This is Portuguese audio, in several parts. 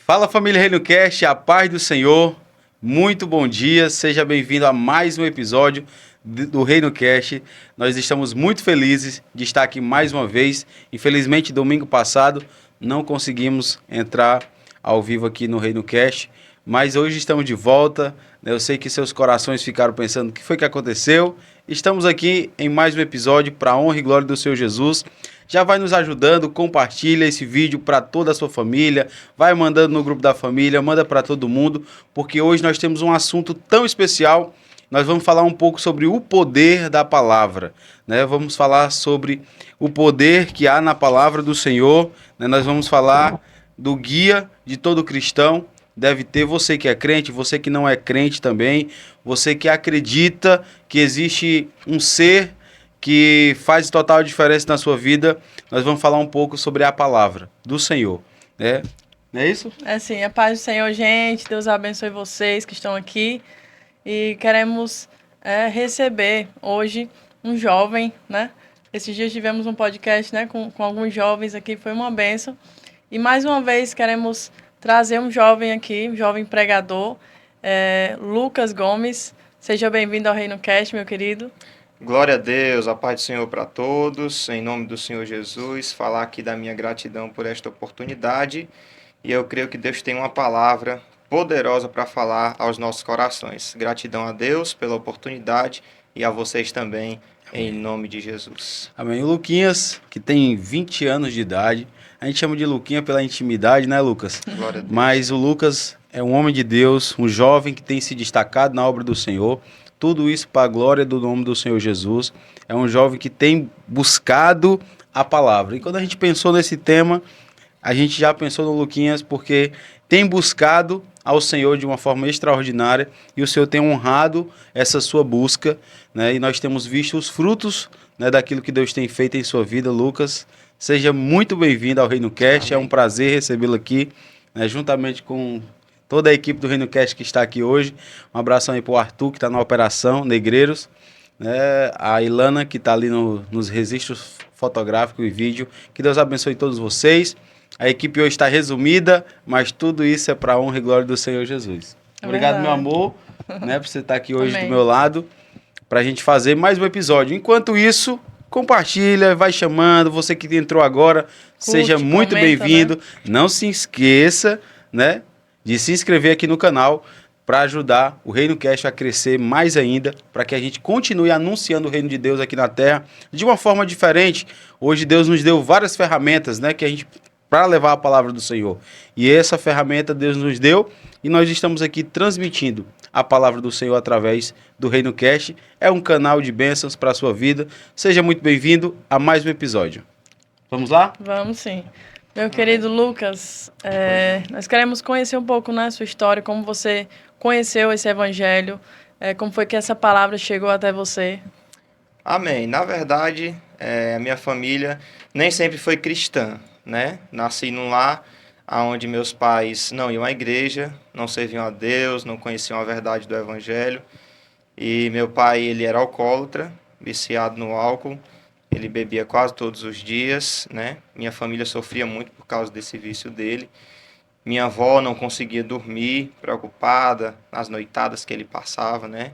Fala família ReinoCast, a paz do Senhor, muito bom dia, seja bem-vindo a mais um episódio do ReinoCast. Nós estamos muito felizes de estar aqui mais uma vez. Infelizmente, domingo passado não conseguimos entrar ao vivo aqui no ReinoCast, mas hoje estamos de volta. Eu sei que seus corações ficaram pensando o que foi que aconteceu. Estamos aqui em mais um episódio para a honra e glória do Senhor Jesus. Já vai nos ajudando, compartilha esse vídeo para toda a sua família, vai mandando no grupo da família, manda para todo mundo, porque hoje nós temos um assunto tão especial. Nós vamos falar um pouco sobre o poder da palavra, né? Vamos falar sobre o poder que há na palavra do Senhor, né? Nós vamos falar do guia de todo cristão. Deve ter você que é crente, você que não é crente também, você que acredita que existe um ser que faz total diferença na sua vida. Nós vamos falar um pouco sobre a palavra do Senhor, né? Não é isso? É sim, a paz do Senhor, gente. Deus abençoe vocês que estão aqui. E queremos receber hoje um jovem, né? Esses dias tivemos um podcast, né, com alguns jovens aqui, foi uma bênção. E mais uma vez queremos trazer um jovem aqui, um jovem pregador, Lucas Gomes. Seja bem-vindo ao ReinoCast, meu querido. Glória a Deus, a paz do Senhor para todos, em nome do Senhor Jesus, falar aqui da minha gratidão por esta oportunidade, e eu creio que Deus tem uma palavra poderosa para falar aos nossos corações. Gratidão a Deus pela oportunidade e a vocês também, em nome de Jesus. Amém. O Luquinhas, que tem 20 anos de idade, a gente chama de Luquinha pela intimidade, né, Lucas? Glória a Deus. Mas o Lucas é um homem de Deus, um jovem que tem se destacado na obra do Senhor. Tudo isso para a glória do nome do Senhor Jesus. É um jovem que tem buscado a palavra. E quando a gente pensou nesse tema, a gente já pensou no Luquinhas porque tem buscado ao Senhor de uma forma extraordinária e o Senhor tem honrado essa sua busca, né? E nós temos visto os frutos, né, daquilo que Deus tem feito em sua vida. Lucas, seja muito bem-vindo ao ReinoCast. Amém. É um prazer recebê-lo aqui, né, juntamente com toda a equipe do ReinoCast que está aqui hoje. Um abração aí para o Arthur, que está na operação, Negreiros, né? A Ilana, que está ali nos registros fotográficos e vídeo. Que Deus abençoe todos vocês. A equipe hoje está resumida, mas tudo isso é para a honra e glória do Senhor Jesus. Obrigado, meu amor, né, por você estar aqui hoje Amém. do meu lado, para a gente fazer mais um episódio. Enquanto isso, compartilha, vai chamando. Você que entrou agora, seja muito comenta, bem-vindo. Né? Não se esqueça, né, de se inscrever aqui no canal para ajudar o ReinoCast a crescer mais ainda, para que a gente continue anunciando o reino de Deus aqui na Terra de uma forma diferente. Hoje Deus nos deu várias ferramentas, né, que a gente para levar a palavra do Senhor. E essa ferramenta Deus nos deu e nós estamos aqui transmitindo a palavra do Senhor através do ReinoCast. É um canal de bênçãos para a sua vida. Seja muito bem-vindo a mais um episódio. Vamos lá? Vamos sim. Meu querido Lucas, nós queremos conhecer um pouco, né, sua história, como você conheceu esse evangelho, como foi que essa palavra chegou até você. Amém. Na verdade, a minha família nem sempre foi cristã, né? Nasci num lar onde meus pais não iam à igreja, não serviam a Deus, não conheciam a verdade do evangelho. E meu pai, ele era alcoólatra, viciado no álcool, ele bebia quase todos os dias, né? Minha família sofria muito por causa desse vício dele. Minha avó não conseguia dormir, preocupada nas noitadas que ele passava, né?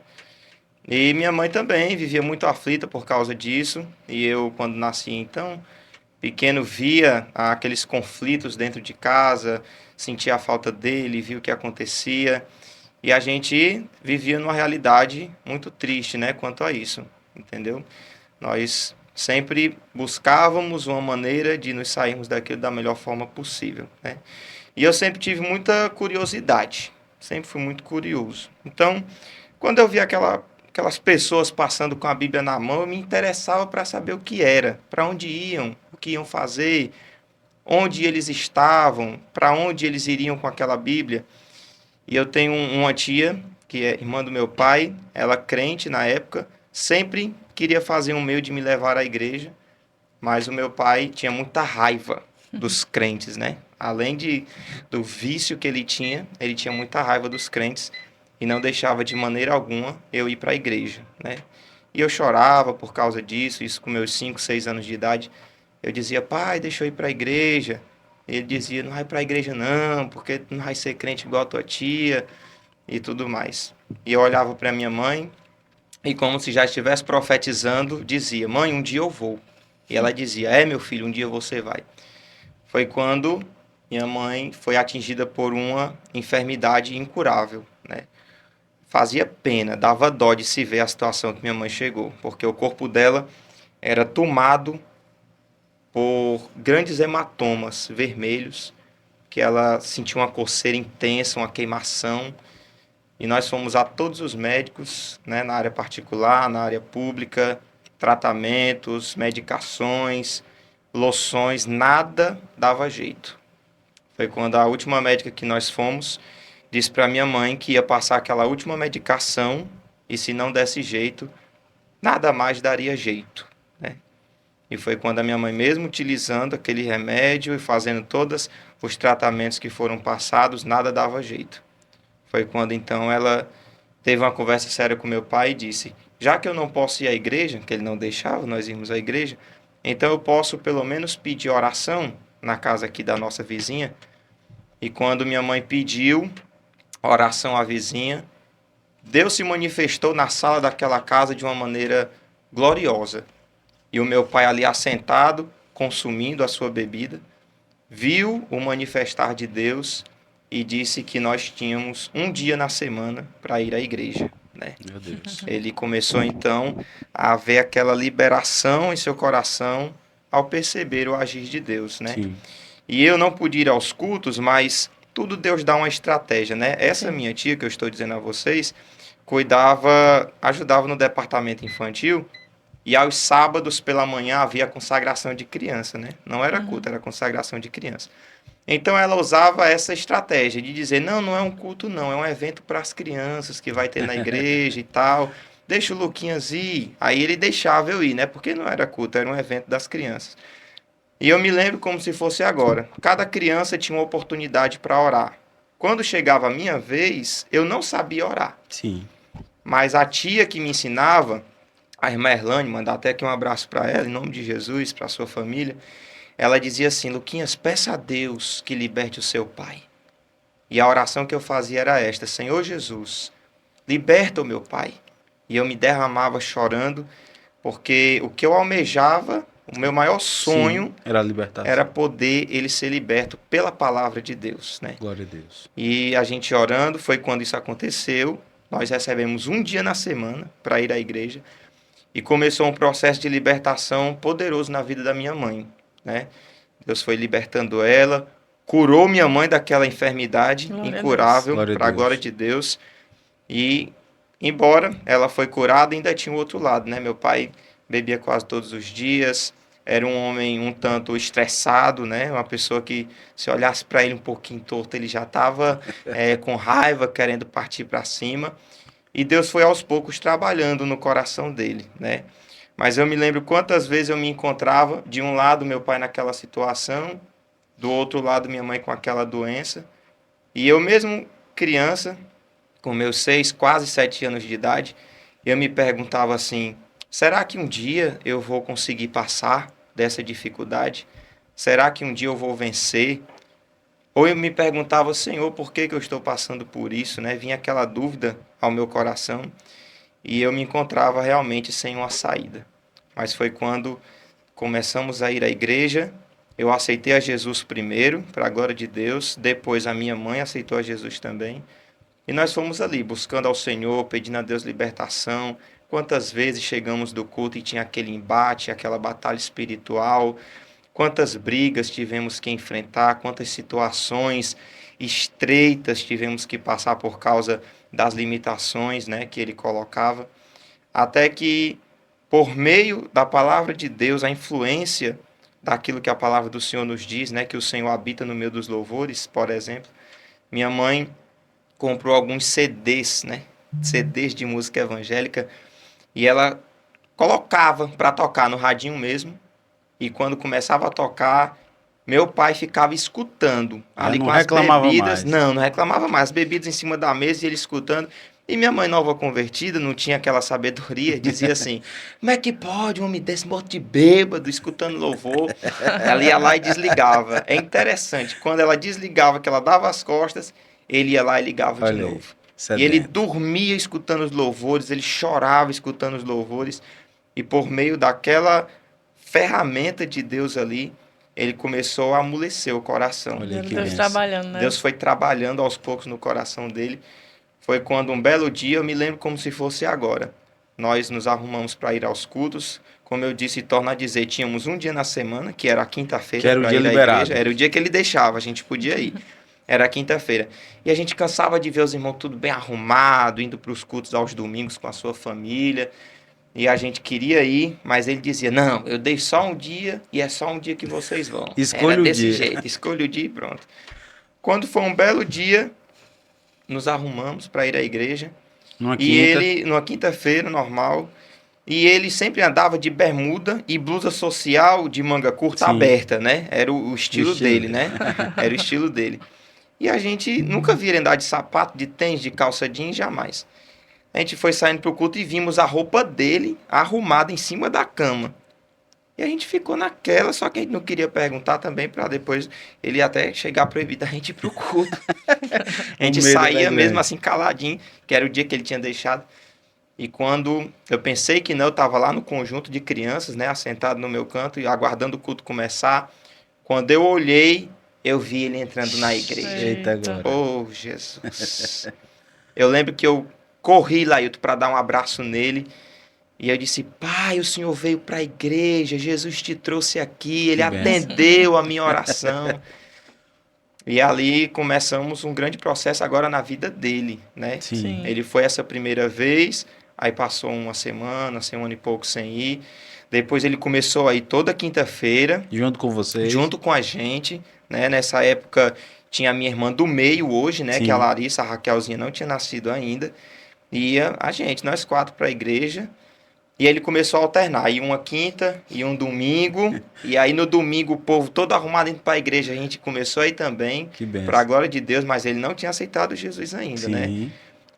E minha mãe também vivia muito aflita por causa disso. E eu, quando nasci, então, pequeno, via aqueles conflitos dentro de casa, sentia a falta dele, via o que acontecia. E a gente vivia numa realidade muito triste, né, quanto a isso, entendeu? Nós sempre buscávamos uma maneira de nos sairmos daquilo da melhor forma possível, né? E eu sempre tive muita curiosidade, sempre fui muito curioso. Então, quando eu via aquelas pessoas passando com a Bíblia na mão, eu me interessava para saber o que era, para onde iam, o que iam fazer, onde eles estavam, para onde eles iriam com aquela Bíblia. E eu tenho uma tia, que é irmã do meu pai, ela crente na época, sempre queria fazer um meio de me levar à igreja, mas o meu pai tinha muita raiva dos crentes, né? Além do vício que ele tinha muita raiva dos crentes e não deixava de maneira alguma eu ir para a igreja, né? E eu chorava por causa disso, isso com meus 5, 6 anos de idade. Eu dizia, pai, deixa eu ir para a igreja. Ele dizia, não vai para a igreja não, porque não vai ser crente igual a tua tia e tudo mais. E eu olhava para minha mãe e como se já estivesse profetizando, dizia, mãe, um dia eu vou. E ela dizia, meu filho, um dia você vai. Foi quando minha mãe foi atingida por uma enfermidade incurável, né? Fazia pena, dava dó de se ver a situação que minha mãe chegou, porque o corpo dela era tomado por grandes hematomas vermelhos, que ela sentia uma coceira intensa, uma queimação, e nós fomos a todos os médicos, né, na área particular, na área pública, tratamentos, medicações, loções, nada dava jeito. Foi quando a última médica que nós fomos disse para minha mãe que ia passar aquela última medicação e se não desse jeito, nada mais daria jeito, né? E foi quando a minha mãe, mesmo utilizando aquele remédio e fazendo todos os tratamentos que foram passados, nada dava jeito. Foi quando então ela teve uma conversa séria com meu pai e disse: já que eu não posso ir à igreja, que ele não deixava nós irmos à igreja, então eu posso pelo menos pedir oração na casa aqui da nossa vizinha. E quando minha mãe pediu oração à vizinha, Deus se manifestou na sala daquela casa de uma maneira gloriosa. E o meu pai ali assentado, consumindo a sua bebida, viu o manifestar de Deus e disse que nós tínhamos um dia na semana para ir à igreja, né? Meu Deus. Ele começou então a ver aquela liberação em seu coração ao perceber o agir de Deus, né? Sim. E eu não pude ir aos cultos, mas tudo Deus dá uma estratégia, né? Essa minha tia que eu estou dizendo a vocês, ajudava no departamento infantil, e aos sábados pela manhã havia a consagração de criança, né? Não era culto, era consagração de criança. Então ela usava essa estratégia de dizer, não, não é um culto não, é um evento para as crianças que vai ter na igreja e tal. Deixa o Luquinhas ir. Aí ele deixava eu ir, né? Porque não era culto, era um evento das crianças. E eu me lembro como se fosse agora. Cada criança tinha uma oportunidade para orar. Quando chegava a minha vez, eu não sabia orar. Sim. Mas a tia que me ensinava, a irmã Erlane, mandar até aqui um abraço para ela, em nome de Jesus, para a sua família, ela dizia assim, Luquinhas, peça a Deus que liberte o seu pai. E a oração que eu fazia era esta, Senhor Jesus, liberta o meu pai. E eu me derramava chorando, porque o que eu almejava, o meu maior sonho, Sim, era a libertação. era poder ele ser liberto pela palavra de Deus, né? Glória a Deus. E a gente orando, foi quando isso aconteceu. Nós recebemos um dia na semana para ir à igreja. E começou um processo de libertação poderoso na vida da minha mãe, né? Deus foi libertando ela, curou minha mãe daquela enfermidade incurável, para a glória de Deus. E, embora ela foi curada, ainda tinha o outro lado, né? Meu pai bebia quase todos os dias, era um homem um tanto estressado, né? Uma pessoa que, se olhasse para ele um pouquinho torto, ele já estava com raiva, querendo partir para cima. E Deus foi aos poucos trabalhando no coração dele, né? Mas eu me lembro quantas vezes eu me encontrava, de um lado meu pai naquela situação, do outro lado minha mãe com aquela doença. E eu mesmo criança, com meus 6, quase 7 anos de idade, eu me perguntava assim, será que um dia eu vou conseguir passar dessa dificuldade? Será que um dia eu vou vencer? Ou eu me perguntava, Senhor, por que eu estou passando por isso, né? Vinha aquela dúvida ao meu coração e eu me encontrava realmente sem uma saída. Mas foi quando começamos a ir à igreja, eu aceitei a Jesus primeiro, para a glória de Deus, depois a minha mãe aceitou a Jesus também, e nós fomos ali, buscando ao Senhor, pedindo a Deus libertação. Quantas vezes chegamos do culto e tinha aquele embate, aquela batalha espiritual, quantas brigas tivemos que enfrentar, quantas situações estreitas tivemos que passar por causa das limitações, né, que ele colocava, até que, por meio da palavra de Deus, a influência daquilo que a palavra do Senhor nos diz, né, que o Senhor habita no meio dos louvores, por exemplo, minha mãe comprou alguns CDs, né, CDs de música evangélica, e ela colocava para tocar no radinho mesmo, e quando começava a tocar, meu pai ficava escutando ali não com as reclamava bebidas. mais. Não reclamava mais. As bebidas em cima da mesa e ele escutando. E minha mãe nova convertida não tinha aquela sabedoria, dizia assim, como é que pode um homem desse morto de bêbado, escutando louvor? Ela ia lá e desligava. É interessante, quando ela desligava, que ela dava as costas, ele ia lá e ligava de Olha aí, novo. E ele sedento. dormia escutando os louvores, ele chorava escutando os louvores, e por meio daquela ferramenta de Deus ali, ele começou a amolecer o coração. Olha aí, que Deus benção. trabalhando, né? Deus foi trabalhando aos poucos no coração dele. Foi quando um belo dia, eu me lembro como se fosse agora. Nós nos arrumamos para ir aos cultos. Como eu disse e torno a dizer, tínhamos um dia na semana, que era a Que quinta-feira, era o para dia ir à liberado. igreja. Era o dia que ele deixava, a gente podia ir. Era a quinta-feira. E a gente cansava de ver os irmãos tudo bem arrumado, indo para os cultos aos domingos com a sua família. E a gente queria ir, mas ele dizia, não, eu dei só um dia e é só um dia que vocês vão. Escolha Era o desse dia. jeito, escolha o dia e pronto. Quando foi um belo dia, nos arrumamos para ir à igreja. Numa E quinta. ele, numa quinta-feira, normal, e ele sempre andava de bermuda e blusa social de manga curta Sim. aberta, né? Era o estilo estilo dele, dele. né? Era o estilo dele. E a gente nunca via ele andar de sapato, de tênis, de calça jeans, jamais. A gente foi saindo pro culto e vimos a roupa dele arrumada em cima da cama. E a gente ficou naquela, só que a gente não queria perguntar também para depois ele até chegar a proibir da gente ir pro culto. A gente O medo da saía igreja. mesmo assim caladinho, que era o dia que ele tinha deixado. E quando eu pensei que não, eu estava lá no conjunto de crianças, né, assentado no meu canto e aguardando o culto começar. Quando eu olhei, eu vi ele entrando na igreja. Eita, agora. Oh, Jesus. Eu lembro que eu corri, Lailton, para dar um abraço nele. E eu disse, pai, o senhor veio para a igreja, Jesus te trouxe aqui, ele Que benção. atendeu a minha oração. E ali começamos um grande processo agora na vida dele, né? Sim. Sim. Ele foi essa primeira vez, aí passou uma semana e pouco sem ir. Depois ele começou a ir toda quinta-feira, Junto com vocês. junto com a gente, né? Nessa época tinha a minha irmã do meio hoje, né? Sim. Que é a Larissa, a Raquelzinha não tinha nascido ainda. Ia a gente, nós quatro para a igreja. E aí ele começou a alternar, ia uma quinta, ia um domingo, e aí no domingo o povo todo arrumado indo para a igreja, a gente começou aí também, Que benção. para a glória de Deus, mas ele não tinha aceitado Jesus ainda, né? Sim.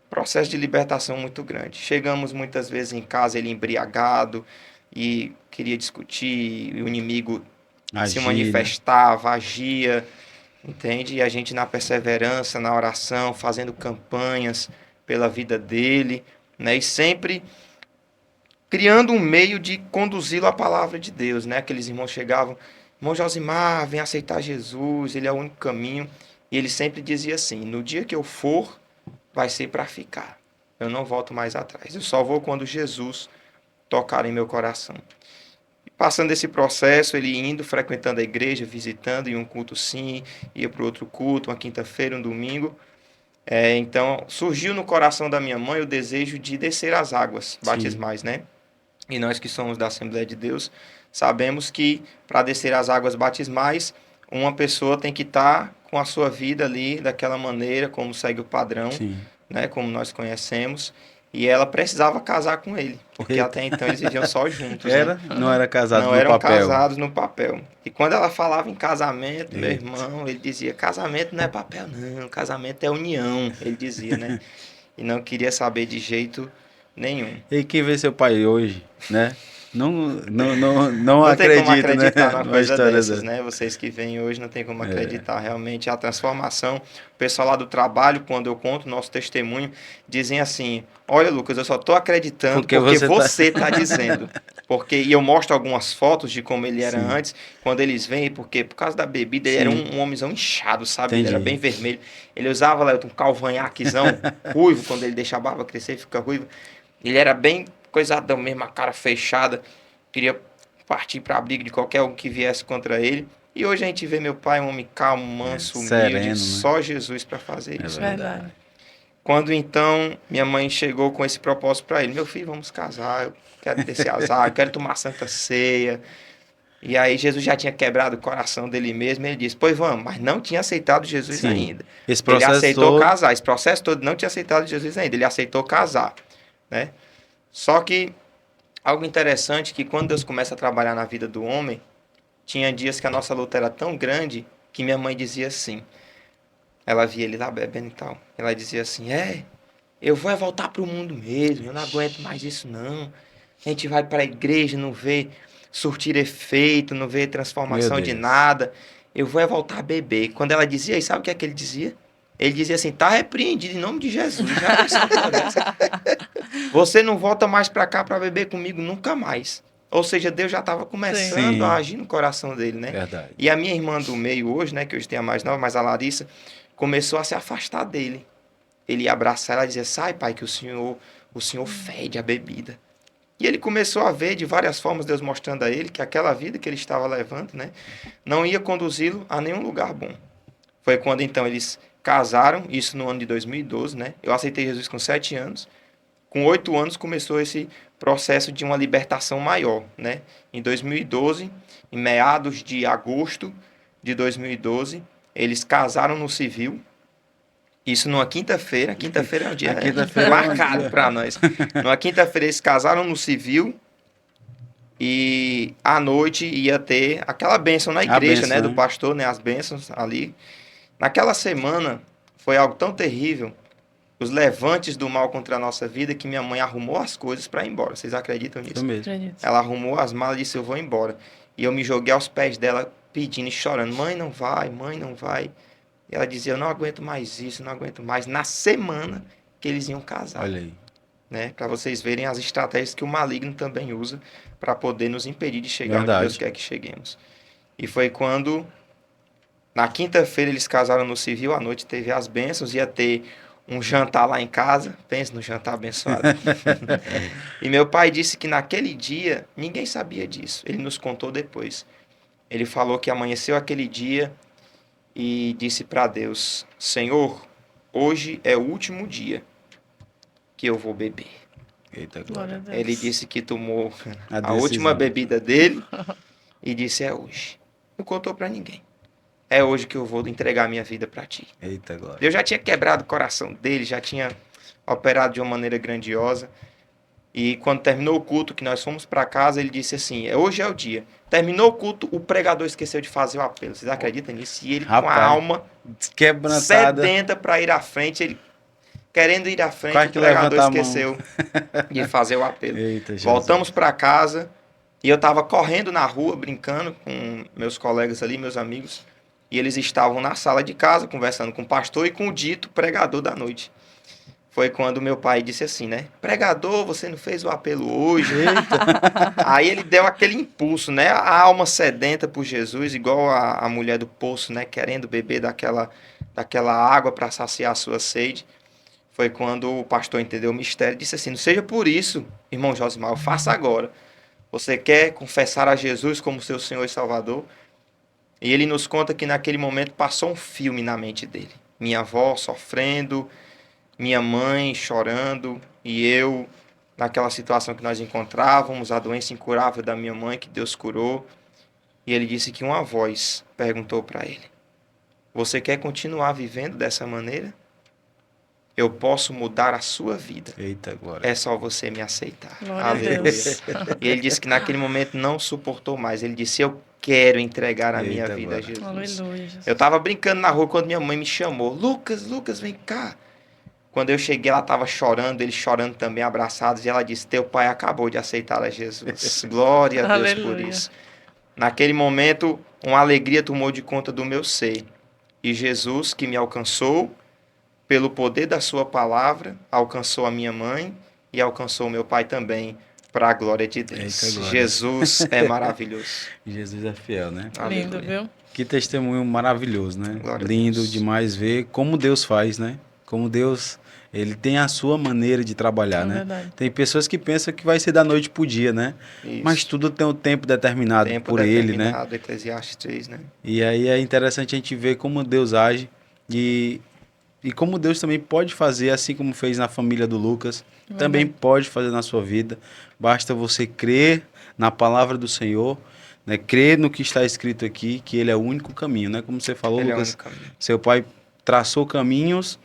Processo de libertação muito grande. Chegamos muitas vezes em casa, ele embriagado, e queria discutir, e o inimigo se Agia, né? manifestava, agia, entende? E a gente na perseverança, na oração, fazendo campanhas pela vida dele, né? E sempre criando um meio de conduzi-lo à palavra de Deus, né? Aqueles irmãos chegavam, irmão Josimar, vem aceitar Jesus, ele é o único caminho. E ele sempre dizia assim, no dia que eu for, vai ser para ficar. Eu não volto mais atrás. Eu só vou quando Jesus tocar em meu coração. E passando esse processo, ele indo, frequentando a igreja, visitando, em um culto sim, ia para outro culto, uma quinta-feira, um domingo. Então, surgiu no coração da minha mãe o desejo de descer as águas batismais, né? E nós que somos da Assembleia de Deus, sabemos que para descer as águas batismais, uma pessoa tem que estar com a sua vida ali daquela maneira, como segue o padrão, Sim. né, como nós conhecemos, e ela precisava casar com ele, porque Eita. até então eles viviam só juntos, Era? né? Não era casado Não no eram papel. casados no papel. E quando ela falava em casamento, meu Eita. irmão, ele dizia, casamento não é papel não, casamento é união, ele dizia, né? E não queria saber de jeito nenhum. E quem vê seu pai hoje, né? Não Não tem como acredita, acreditar né? numa Numa coisa história dessas, dessa. né? Vocês que vêm hoje não tem como acreditar. Realmente a transformação. O pessoal lá do trabalho, quando eu conto o nosso testemunho, dizem assim: olha, Lucas, eu só estou acreditando Porque porque você você está dizendo. E eu mostro algumas fotos de como ele era Sim. antes, quando eles vêm, porque por causa da bebida, ele era Sim. um homenzão inchado, sabe? Ele era Entendi. bem vermelho. Ele usava lá um calvanhaquezão ruivo, quando ele deixa a barba crescer, fica ruivo. Ele era bem coisadão mesmo, a cara fechada. Queria partir para a briga de qualquer um que viesse contra ele. E hoje a gente vê meu pai um homem calmo, manso, humilde, sereno, né? só Jesus para fazer É isso. Verdade. Quando então minha mãe chegou com esse propósito para ele, meu filho, vamos casar, eu quero descer as águas, eu quero tomar Santa Ceia. E aí Jesus já tinha quebrado o coração dele mesmo, ele disse, pois vamos, mas não tinha aceitado Jesus Sim. ainda. Esse Ele processo aceitou todo... casar, esse processo todo não tinha aceitado Jesus ainda, ele aceitou casar, né? Só que algo interessante é que quando Deus começa a trabalhar na vida do homem, tinha dias que a nossa luta era tão grande que minha mãe dizia assim, ela via ele lá bebendo e tal, ela dizia assim, eu vou voltar pro mundo mesmo, eu não aguento mais isso não. A gente vai para a igreja, não vê surtir efeito, não vê transformação de nada. Eu vou voltar a beber. Quando ela dizia isso, sabe o que é que ele dizia? Ele dizia assim, tá repreendido em nome de Jesus. Já pensou nessa? Você não volta mais para cá para beber comigo nunca mais. Ou seja, Deus já estava começando Sim. a agir no coração dele, né? Verdade. E a minha irmã do meio hoje, né, que hoje tem a mais nova, mas a Larissa, começou a se afastar dele. Ele ia abraçar ela e dizia, sai pai, que o senhor fede a bebida. E ele começou a ver de várias formas Deus mostrando a ele que aquela vida que ele estava levando, né, não ia conduzi-lo a nenhum lugar bom. Foi quando então eles casaram, isso no ano de 2012, né? Eu aceitei Jesus com 7 anos. Com 8 anos começou esse processo de uma libertação maior, né? Em 2012, em meados de agosto de 2012, eles casaram no civil. Isso numa quinta-feira. Quinta-feira é um dia marcado para nós. Numa quinta-feira eles casaram no civil e à noite ia ter aquela bênção na igreja, né? Do pastor, né? As bênçãos ali. Naquela semana foi algo tão terrível, os levantes do mal contra a nossa vida, que minha mãe arrumou as coisas para ir embora. Vocês acreditam nisso? Eu mesmo. Ela arrumou as malas e disse, eu vou embora. E eu me joguei aos pés dela pedindo e chorando, mãe, não vai, mãe, não vai. E ela dizia, eu não aguento mais isso, não aguento mais. Na semana que eles iam casar. Olha aí. Né? Para vocês verem as estratégias que o maligno também usa para poder nos impedir de chegar Verdade. onde Deus quer que cheguemos. E foi quando, na quinta-feira, eles casaram no civil, à noite teve as bênçãos, ia ter um jantar lá em casa, pensa no jantar abençoado. E meu pai disse que naquele dia, ninguém sabia disso, ele nos contou depois. Ele falou que amanheceu aquele dia e disse para Deus, Senhor, hoje é o último dia que eu vou beber. Eita, Glória a glória. Deus. Ele disse que tomou A a decisão. última bebida dele e disse, é hoje. Não contou para ninguém. É hoje que eu vou entregar minha vida para ti. Eita, glória. Deus já tinha quebrado o coração dele, já tinha operado de uma maneira grandiosa. E quando terminou o culto, que nós fomos para casa, ele disse assim, hoje é o dia. Terminou o culto, o pregador esqueceu de fazer o apelo. Vocês acreditam nisso? E ele com a Rapaz, alma quebrantada. sedenta para ir à frente, ele querendo ir à frente, Quase o que pregador levanta a mão. esqueceu de fazer o apelo. Eita, Jesus. Voltamos para casa e eu estava correndo na rua, brincando com meus colegas ali, meus amigos. E eles estavam na sala de casa, conversando com o pastor e com o dito pregador da noite. Foi quando meu pai disse assim, né? Pregador, você não fez o apelo hoje? Aí ele deu aquele impulso, né? A alma sedenta por Jesus, igual a mulher do poço, né? Querendo beber daquela água para saciar a sua sede. Foi quando o pastor entendeu o mistério e disse assim, não seja por isso, irmão Josimar, faça agora. Você quer confessar a Jesus como seu Senhor e Salvador? E ele nos conta que naquele momento passou um filme na mente dele. Minha avó sofrendo, minha mãe chorando e eu naquela situação que nós encontrávamos, a doença incurável da minha mãe que Deus curou. E ele disse que uma voz perguntou para ele, você quer continuar vivendo dessa maneira? Eu posso mudar a sua vida. Eita, glória. É só você me aceitar. Glória a Aleluia. Deus. E ele disse que naquele momento não suportou mais. Ele disse, eu quero entregar a minha Eita, vida a glória. Jesus. Aleluia. Jesus. Eu estava brincando na rua quando minha mãe me chamou. Lucas, vem cá. Quando eu cheguei, ela estava chorando, eles chorando também, abraçados. E ela disse, teu pai acabou de aceitar a Jesus. Glória a Deus por Aleluia. isso. Naquele momento, uma alegria tomou de conta do meu ser. E Jesus, que me alcançou, pelo poder da sua palavra, alcançou a minha mãe e alcançou o meu pai também, para a glória de Deus. Eita, glória. Jesus é maravilhoso. Jesus é fiel, né? Lindo, Aleluia. viu? Que testemunho maravilhoso, né? Glória a Lindo Deus. demais ver como Deus faz, né? Como Deus, ele tem a sua maneira de trabalhar, É né? verdade. Tem pessoas que pensam que vai ser da noite pro dia, né? Isso. Mas tudo tem um tempo determinado Tempo por ele, né? determinado, Eclesiastes 3, né? E aí é interessante a gente ver como Deus age e como Deus também pode fazer, assim como fez na família do Lucas, também pode fazer na sua vida. Basta você crer na palavra do Senhor, né? Crer no que está escrito aqui, que ele é o único caminho, né? Como você falou, Ele é o Lucas, único caminho. seu pai traçou caminhos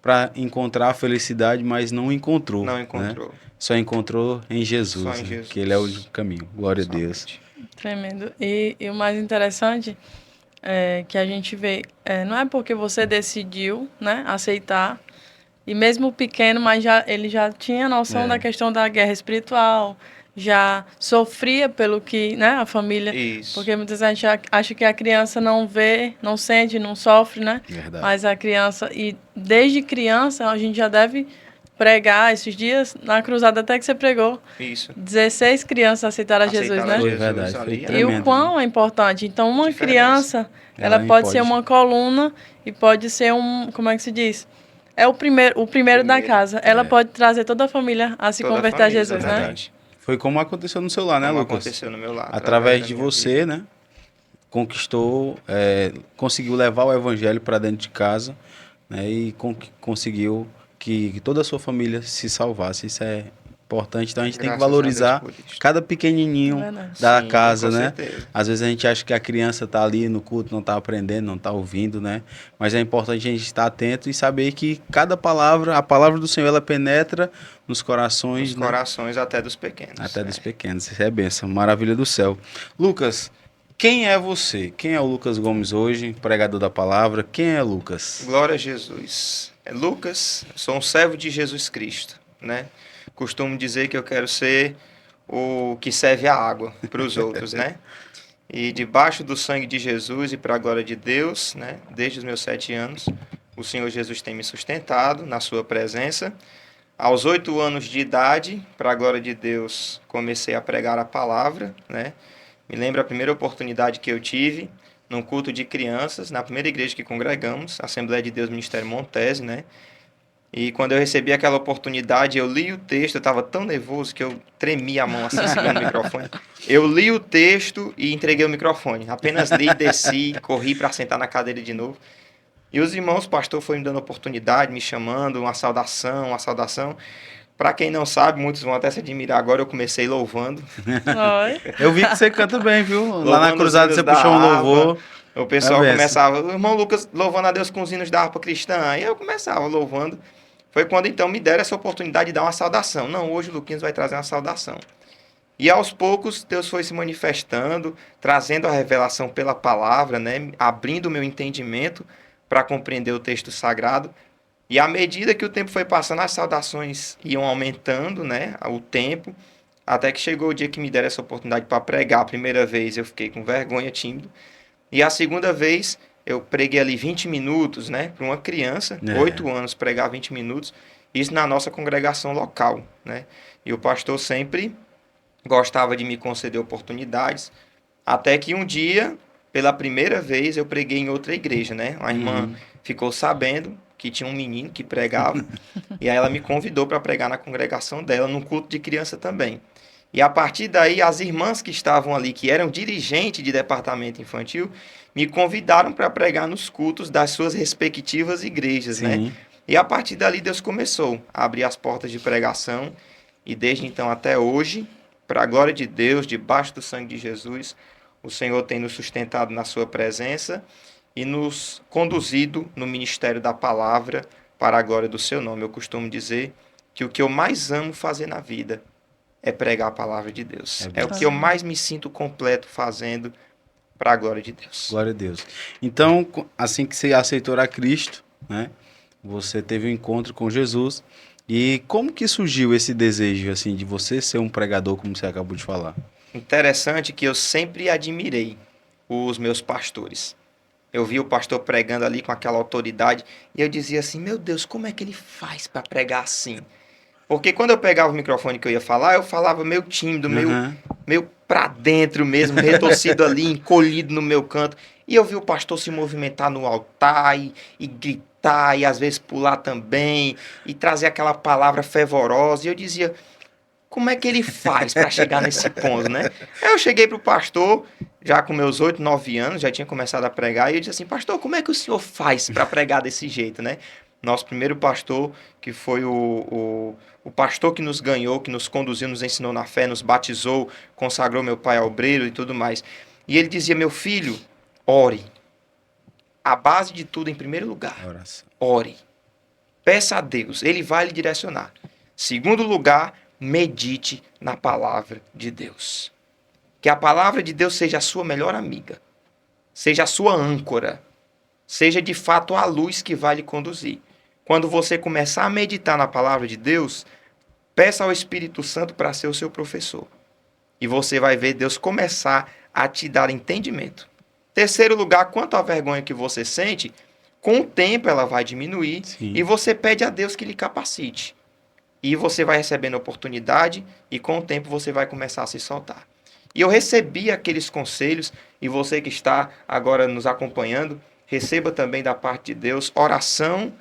para encontrar a felicidade, mas não encontrou. Não né? encontrou. Só encontrou em Jesus, Só em né? Jesus. Que ele é o único caminho. Glória a Deus. Somente. Tremendo. E o mais interessante é que a gente vê, não é porque você decidiu, né, aceitar, E mesmo pequeno, mas ele já tinha noção da questão da guerra espiritual, já sofria pelo que, né, a família... Isso. Porque muitas vezes a gente acha que a criança não vê, não sente, não sofre, né? Verdade. Mas a criança... E desde criança a gente já deve pregar. Esses dias, na cruzada até que você pregou, Isso. 16 crianças aceitaram a Jesus, Aceitaram né? Foi Jesus verdade, foi ali, E tremendo. o quão é importante. Então, uma Diferença. criança, ela pode ser uma coluna e pode ser como é que se diz? É o primeiro da casa. Ela pode trazer toda a família a se Toda a converter família, a Jesus, né? exatamente. Foi como aconteceu no seu lar, né, Como Lucas? aconteceu no meu lar. Através da de minha você, vida. né? Conquistou, conseguiu levar o evangelho para dentro de casa, né? E conseguiu que toda a sua família se salvasse. Isso é importante, então a gente tem que Graças a Deus valorizar por isso. cada pequenininho Verdade. da Sim, casa, com né? certeza. Às vezes a gente acha que a criança está ali no culto, não está aprendendo, não está ouvindo, né? Mas é importante a gente estar atento e saber que cada palavra, a palavra do Senhor, ela penetra nos corações, Os né? corações até dos pequenos. Até dos pequenos. Isso é bênção, maravilha do céu. Lucas, quem é você? Quem é o Lucas Gomes hoje, pregador da palavra? Quem é Lucas? Glória a Jesus. Lucas, sou um servo de Jesus Cristo, né? Costumo dizer que eu quero ser o que serve a água para os outros, né? E debaixo do sangue de Jesus e para a glória de Deus, né? Desde os meus 7 anos, o Senhor Jesus tem me sustentado na sua presença. Aos 8 anos de idade, para a glória de Deus, comecei a pregar a palavra, né? Me lembro a primeira oportunidade que eu tive num culto de crianças, na primeira igreja que congregamos, Assembleia de Deus Ministério Montese, né? E quando eu recebi aquela oportunidade, eu li o texto, eu estava tão nervoso que eu tremia a mão assim, segurando o microfone. Eu li o texto e entreguei o microfone. Apenas li, desci, corri para sentar na cadeira de novo. E os irmãos, o pastor foi me dando oportunidade, me chamando, uma saudação, uma saudação. Para quem não sabe, muitos vão até se admirar agora, eu comecei louvando. Oi. Eu vi que você canta bem, viu? Lá na Louvando cruzada os você hinos da puxou um harpa. louvor. O pessoal benção. começava, o irmão Lucas louvando a Deus com os hinos da harpa cristã. Aí eu começava louvando. Foi quando então me deram essa oportunidade de dar uma saudação. Não, hoje o Luquinhos vai trazer uma saudação. E aos poucos Deus foi se manifestando, trazendo a revelação pela palavra, né? Abrindo o meu entendimento para compreender o texto sagrado. E à medida que o tempo foi passando, as saudações iam aumentando, né? O tempo, até que chegou o dia que me deram essa oportunidade para pregar. A primeira vez eu fiquei com vergonha, tímido. E a segunda vez eu preguei ali 20 minutos, né? Para uma criança, 8 anos, pregar 20 minutos. Isso na nossa congregação local, né? E o pastor sempre gostava de me conceder oportunidades. Até que um dia, pela primeira vez, eu preguei em outra igreja, né? Uma irmã ficou sabendo que tinha um menino que pregava. E aí ela me convidou para pregar na congregação dela, num culto de criança também. E a partir daí, as irmãs que estavam ali, que eram dirigentes de departamento infantil, me convidaram para pregar nos cultos das suas respectivas igrejas, né? E a partir dali, Deus começou a abrir as portas de pregação. E desde então até hoje, para a glória de Deus, debaixo do sangue de Jesus, o Senhor tem nos sustentado na sua presença e nos conduzido no ministério da palavra para a glória do seu nome. Eu costumo dizer que o que eu mais amo fazer na vida é pregar a palavra de Deus. É o que eu mais me sinto completo fazendo para a glória de Deus. Glória a Deus. Então, assim que você aceitou a Cristo, né? Você teve um encontro com Jesus. E como que surgiu esse desejo, assim, de você ser um pregador, como você acabou de falar? Interessante que eu sempre admirei os meus pastores. Eu vi o pastor pregando ali com aquela autoridade e eu dizia assim, meu Deus, como é que ele faz para pregar assim? Porque quando eu pegava o microfone que eu ia falar, eu falava meio tímido, meio pra dentro mesmo, retorcido ali, encolhido no meu canto. E eu vi o pastor se movimentar no altar e gritar e às vezes pular também e trazer aquela palavra fervorosa. E eu dizia, como é que ele faz para chegar nesse ponto, né? Aí eu cheguei pro pastor, já com meus 8, 9 anos, já tinha começado a pregar, e eu disse assim, pastor, como é que o senhor faz para pregar desse jeito, né? Nosso primeiro pastor, que foi o pastor que nos ganhou, que nos conduziu, nos ensinou na fé, nos batizou, consagrou meu pai ao obreiro e tudo mais. E ele dizia, meu filho, ore. A base de tudo, em primeiro lugar, ore. Peça a Deus, Ele vai lhe direcionar. Segundo lugar, medite na palavra de Deus. Que a palavra de Deus seja a sua melhor amiga, seja a sua âncora, seja de fato a luz que vai lhe conduzir. quando você começar a meditar na palavra de Deus, peça ao Espírito Santo para ser o seu professor. E você vai ver Deus começar a te dar entendimento. Terceiro lugar, quanto à vergonha que você sente, com o tempo ela vai diminuir. Sim. E você pede a Deus que lhe capacite. E você vai recebendo oportunidade e com o tempo você vai começar a se soltar. E eu recebi aqueles conselhos e você que está agora nos acompanhando, receba também da parte de Deus oração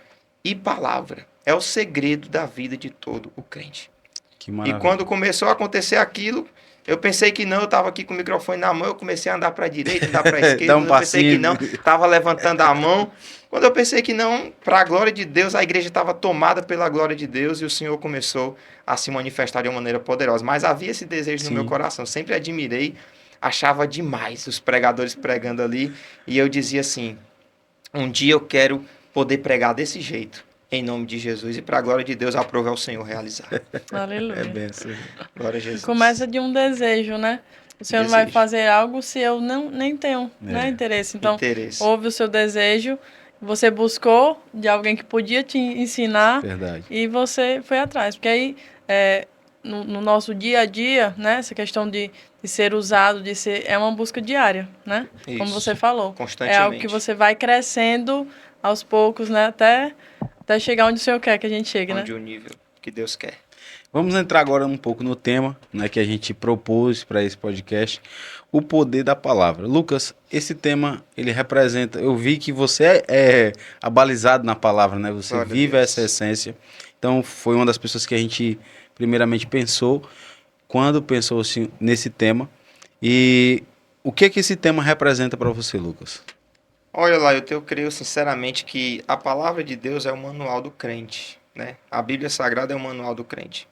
e palavra. É o segredo da vida de todo o crente. Que E maravilha. quando começou a acontecer aquilo, eu pensei que não, eu estava aqui com o microfone na mão, eu comecei a andar para a direita, andar para a esquerda, Dá um eu pensei que passinho. não, estava levantando a mão. Quando eu pensei que não, para a glória de Deus, a igreja estava tomada pela glória de Deus e o Senhor começou a se manifestar de uma maneira poderosa. Mas havia esse desejo no Sim. meu coração, sempre admirei, achava demais os pregadores pregando ali, e eu dizia assim, um dia eu quero poder pregar desse jeito, em nome de Jesus, e para a glória de Deus, aprove ao Senhor realizar. Aleluia. É benção. Glória a Jesus. Começa de um desejo, né? O Senhor não vai Desejo. fazer algo se eu nem tenho né, interesse. Então, Interesse. houve o seu desejo, você buscou de alguém que podia te ensinar Verdade. e você foi atrás. Porque aí, no nosso dia a dia, né, essa questão de ser usado, é uma busca diária, né? Como Isso. você falou. Constantemente. É algo que você vai crescendo aos poucos, né? Até chegar onde o Senhor quer que a gente chegue, né? Onde o nível que Deus quer. Vamos entrar agora um pouco no tema, né, que a gente propôs para esse podcast, o poder da palavra. Lucas, esse tema, ele representa, eu vi que você é abalizado na palavra, né? Você Glória a vive Deus. essa essência. Então, foi uma das pessoas que a gente primeiramente pensou quando pensou assim, nesse tema. E o que esse tema representa para você, Lucas? Olha lá, eu creio sinceramente que a palavra de Deus é o manual do crente, né? A Bíblia Sagrada é o manual do crente.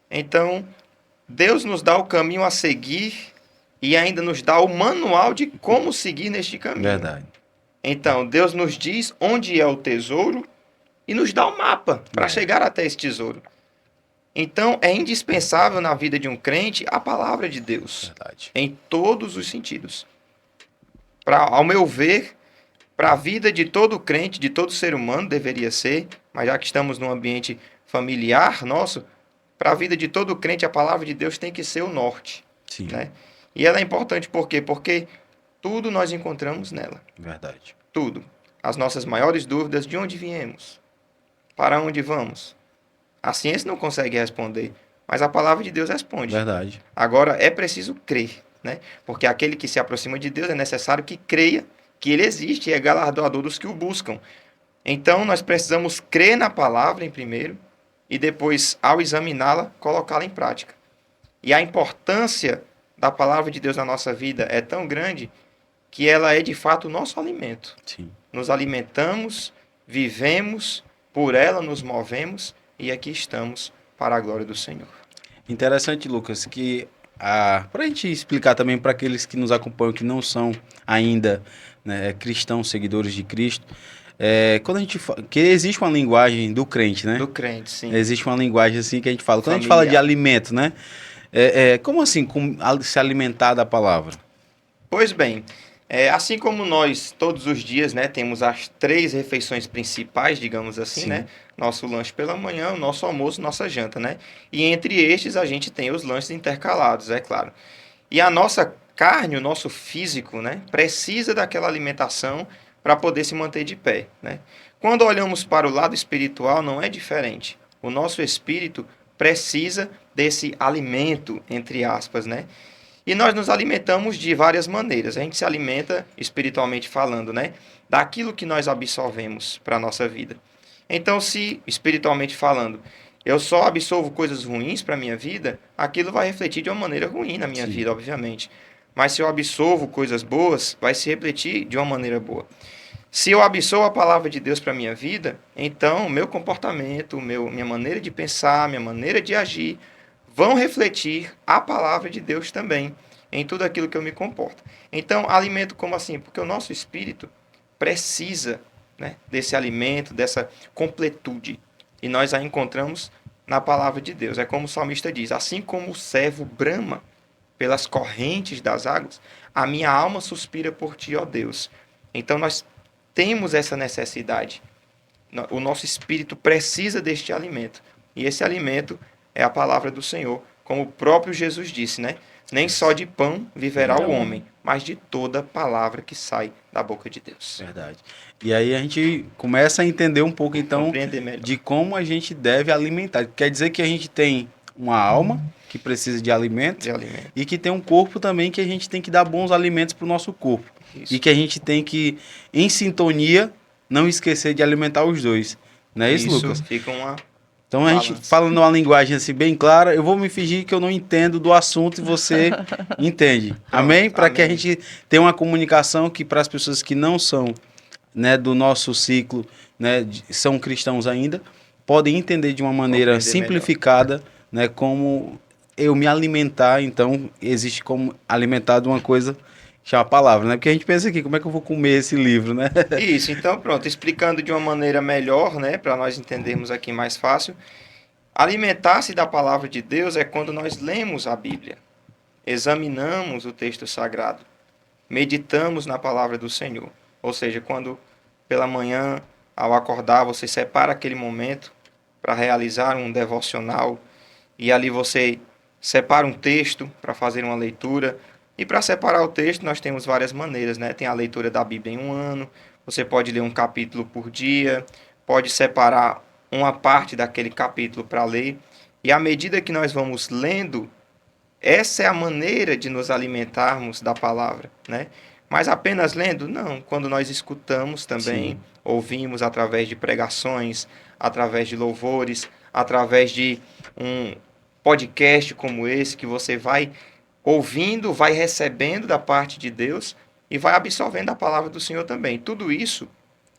Então, Deus nos dá o caminho a seguir e ainda nos dá o manual de como seguir neste caminho. Verdade. Então, Deus nos diz onde é o tesouro e nos dá o mapa para chegar até esse tesouro. Então, é indispensável na vida de um crente a palavra de Deus, Verdade. em todos os sentidos. Ao meu ver, para a vida de todo crente, de todo ser humano, deveria ser, mas já que estamos num ambiente familiar nosso, para a vida de todo crente, a palavra de Deus tem que ser o norte. Sim, Né? E ela é importante por quê? Porque tudo nós encontramos nela. verdade. Tudo. As nossas maiores dúvidas, de onde viemos? Para onde vamos? A ciência não consegue responder, mas a palavra de Deus responde. Verdade. Agora, é preciso crer, né? Porque aquele que se aproxima de Deus é necessário que creia que ele existe e é galardoador dos que o buscam. Então, nós precisamos crer na palavra em primeiro e depois, ao examiná-la, colocá-la em prática. E a importância da palavra de Deus na nossa vida é tão grande que ela é de fato o nosso alimento. Sim. Nos alimentamos, vivemos, por ela nos movemos e aqui estamos para a glória do Senhor. Interessante, Lucas, que para a gente explicar também para aqueles que nos acompanham que não são ainda, né, cristãos, seguidores de Cristo, quando a gente fala, que existe uma linguagem do crente, né? Do crente, sim. Existe uma linguagem assim que a gente fala. Quando a gente Familiar. fala de alimento, né? Como assim se alimentar da palavra? Pois bem, assim como nós todos os dias, né, temos as 3 refeições principais, digamos assim, Sim. né? Nosso lanche pela manhã, o nosso almoço, nossa janta, né? E entre estes a gente tem os lanches intercalados, é claro. E a nossa carne, o nosso físico, né, precisa daquela alimentação para poder se manter de pé, né? Quando olhamos para o lado espiritual, não é diferente. O nosso espírito precisa desse alimento, entre aspas, né? E nós nos alimentamos de várias maneiras. A gente se alimenta, espiritualmente falando, né, daquilo que nós absorvemos para a nossa vida. Então, se, espiritualmente falando, eu só absorvo coisas ruins para a minha vida, aquilo vai refletir de uma maneira ruim na minha Sim. vida, obviamente. Mas se eu absorvo coisas boas, vai se refletir de uma maneira boa. Se eu absorvo a palavra de Deus para a minha vida, então o meu comportamento, minha maneira de pensar, minha maneira de agir, vão refletir a palavra de Deus também em tudo aquilo que eu me comporto. Então, alimento como assim? Porque o nosso espírito precisa, né, desse alimento, dessa completude. E nós a encontramos na palavra de Deus. É como o salmista diz, assim como o servo brama pelas correntes das águas, a minha alma suspira por ti, ó Deus. Então, nós temos essa necessidade. o nosso espírito precisa deste alimento. E esse alimento é a palavra do Senhor, como o próprio Jesus disse, né? Nem só de pão viverá o homem, mas de toda palavra que sai da boca de Deus. Verdade. E aí a gente começa a entender um pouco, então, Compreender melhor. de como a gente deve alimentar. Quer dizer que a gente tem uma alma que precisa de alimento, De alimento. e que tem um corpo também que a gente tem que dar bons alimentos para o nosso corpo. Isso. E que a gente tem que, em sintonia, não esquecer de alimentar os dois. Não é isso, Lucas? Fica uma... Então a gente falando uma linguagem assim bem clara, eu vou me fingir que eu não entendo do assunto e você entende. Amém? Para que a gente tenha uma comunicação que para as pessoas que não são, né, do nosso ciclo, né, são cristãos ainda, podem entender de uma maneira simplificada, né, como eu me alimentar. Então existe como alimentar de uma coisa que chama palavra, né? Porque a gente pensa aqui, como é que eu vou comer esse livro, né? Isso, então pronto, explicando de uma maneira melhor, né, para nós entendermos aqui mais fácil, alimentar-se da palavra de Deus é quando nós lemos a Bíblia, examinamos o texto sagrado, meditamos na palavra do Senhor. Ou seja, quando pela manhã, ao acordar, você separa aquele momento para realizar um devocional e ali você separa um texto para fazer uma leitura. E para separar o texto, nós temos várias maneiras, né? Tem a leitura da Bíblia em um ano, você pode ler um capítulo por dia, pode separar uma parte daquele capítulo para ler. E à medida que nós vamos lendo, essa é a maneira de nos alimentarmos da palavra, né? Mas apenas lendo? Não. Quando nós escutamos também, sim, ouvimos através de pregações, através de louvores, através de um podcast como esse, que você vai ouvindo, vai recebendo da parte de Deus e vai absorvendo a palavra do Senhor também. Tudo isso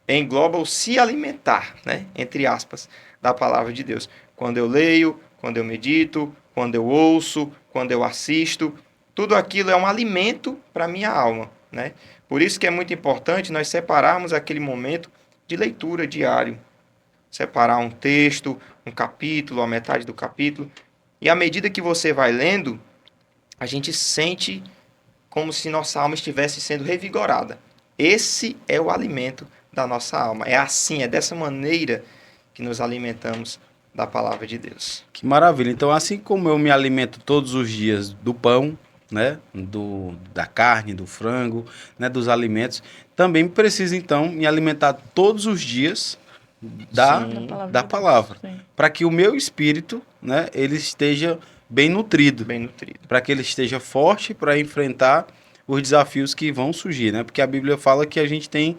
engloba o se alimentar, né? Entre aspas, da palavra de Deus. Quando eu leio, quando eu medito, quando eu ouço, quando eu assisto, tudo aquilo é um alimento para a minha alma, né? Por isso que é muito importante nós separarmos aquele momento de leitura diário. Separar um texto, um capítulo, a metade do capítulo. E à medida que você vai lendo, a gente sente como se nossa alma estivesse sendo revigorada. Esse é o alimento da nossa alma. É assim, é dessa maneira que nos alimentamos da palavra de Deus. Que maravilha. Então, assim como eu me alimento todos os dias do pão, né, da carne, do frango, né, dos alimentos, também preciso, então, me alimentar todos os dias da palavra. Para que o meu espírito, né, ele esteja bem nutrido. Para que ele esteja forte para enfrentar os desafios que vão surgir, né? Porque a Bíblia fala que a gente tem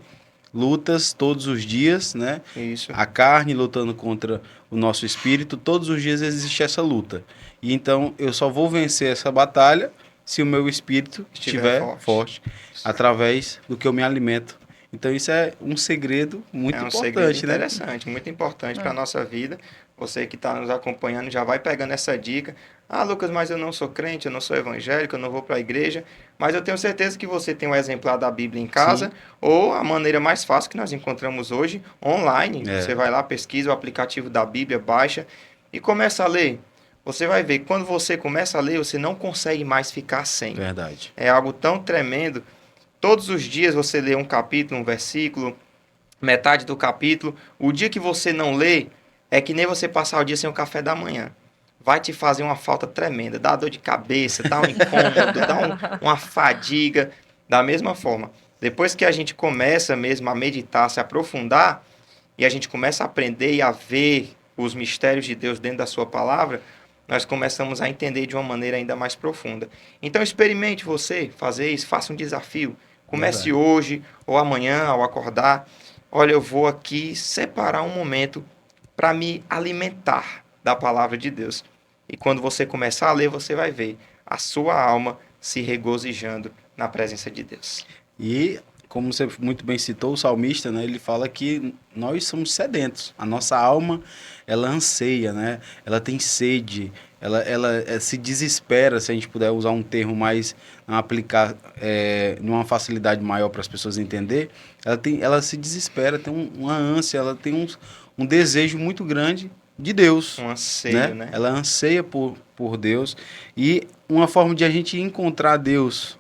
lutas todos os dias, né? Isso. A carne lutando contra o nosso espírito, todos os dias existe essa luta. E então eu só vou vencer essa batalha se o meu espírito estiver forte, através do que eu me alimento. Então isso é um segredo muito importante, segredo interessante, muito importante para a nossa vida. Você que está nos acompanhando já vai pegando essa dica. Ah, Lucas, mas eu não sou crente, eu não sou evangélico, eu não vou para a igreja. Mas eu tenho certeza que você tem um exemplar da Bíblia em casa, sim, ou a maneira mais fácil que nós encontramos hoje, online. Você vai lá, pesquisa o aplicativo da Bíblia, baixa e começa a ler. Você vai ver que quando você começa a ler, você não consegue mais ficar sem. Verdade. É algo tão tremendo. Todos os dias você lê um capítulo, um versículo, metade do capítulo. O dia que você não lê, é que nem você passar o dia sem o café da manhã. Vai te fazer uma falta tremenda, dá dor de cabeça, dá um incômodo, dá uma fadiga. Da mesma forma, depois que a gente começa mesmo a meditar, se aprofundar, e a gente começa a aprender e a ver os mistérios de Deus dentro da sua palavra, nós começamos a entender de uma maneira ainda mais profunda. Então experimente você fazer isso, faça um desafio. Comece hoje ou amanhã ao acordar. Olha, eu vou aqui separar um momento para me alimentar da palavra de Deus. E quando você começar a ler, você vai ver a sua alma se regozijando na presença de Deus. E, como você muito bem citou, o salmista, né, ele fala que nós somos sedentos. A nossa alma, ela anseia, né? Ela tem sede, ela se desespera, se a gente puder usar um termo mais, aplicar numa facilidade maior para as pessoas entenderem. Ela se desespera, tem uma ânsia, ela tem um desejo muito grande de Deus. Um anseio, né? Ela anseia por Deus. E uma forma de a gente encontrar Deus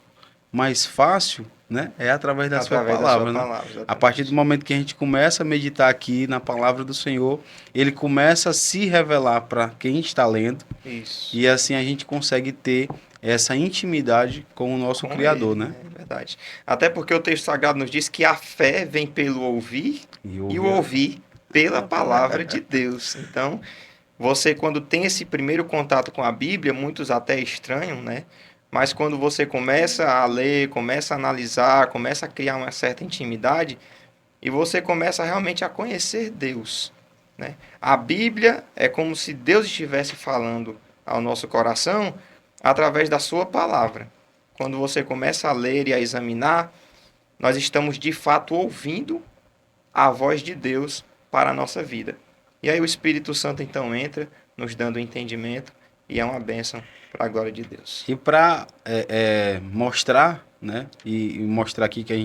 mais fácil né? É através da sua Através da palavra, sua né? palavra, A exatamente. partir do momento que a gente começa a meditar aqui na palavra do Senhor, ele começa a se revelar para quem está lendo Isso. e assim a gente consegue ter essa intimidade com o nosso Com Criador, ele, né? né? É verdade. Até porque o texto sagrado nos diz que a fé vem pelo ouvir e o ouvir pela palavra de Deus. Então, você quando tem esse primeiro contato com a Bíblia, muitos até estranham, né? Mas quando você começa a ler, começa a analisar, começa a criar uma certa intimidade e você começa realmente a conhecer Deus, né? A Bíblia é como se Deus estivesse falando ao nosso coração através da sua palavra. Quando você começa a ler e a examinar, nós estamos de fato ouvindo a voz de Deus para a nossa vida. E aí o Espírito Santo então entra, nos dando entendimento, e é uma bênção para a glória de Deus. E para mostrar, né? E mostrar aqui que a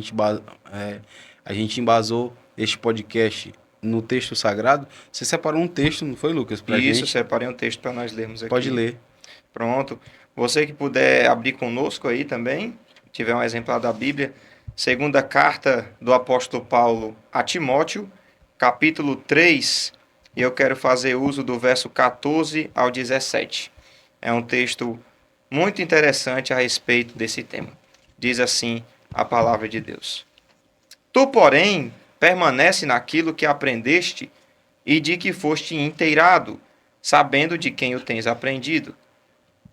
gente embasou este podcast no texto sagrado, você separou um texto, não foi, Lucas, para E isso, gente? separei um texto para nós lermos aqui. Pode ler. Pronto. Você que puder abrir conosco aí também, tiver um exemplar da Bíblia, segunda carta do apóstolo Paulo a Timóteo, capítulo 3, e eu quero fazer uso do verso 14 ao 17. É um texto muito interessante a respeito desse tema. Diz assim a palavra de Deus: Tu, porém, permanece naquilo que aprendeste e de que foste inteirado, sabendo de quem o tens aprendido,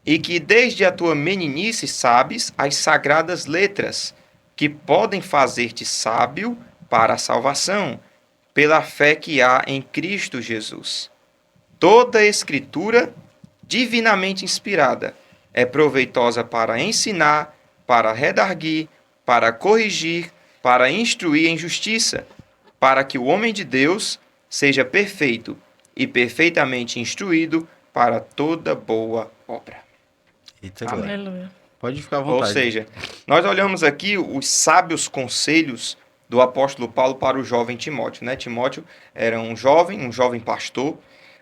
e que desde a tua meninice sabes as sagradas letras, que podem fazer-te sábio para a salvação, pela fé que há em Cristo Jesus. Toda a Escritura, divinamente inspirada, é proveitosa para ensinar, para redarguir, para corrigir, para instruir em justiça, para que o homem de Deus seja perfeito e perfeitamente instruído para toda boa obra. Eita, Amém. glória. Aleluia. Pode ficar à Ou vontade. seja, nós olhamos aqui os sábios conselhos do apóstolo Paulo para o jovem Timóteo, né? Timóteo era um jovem pastor,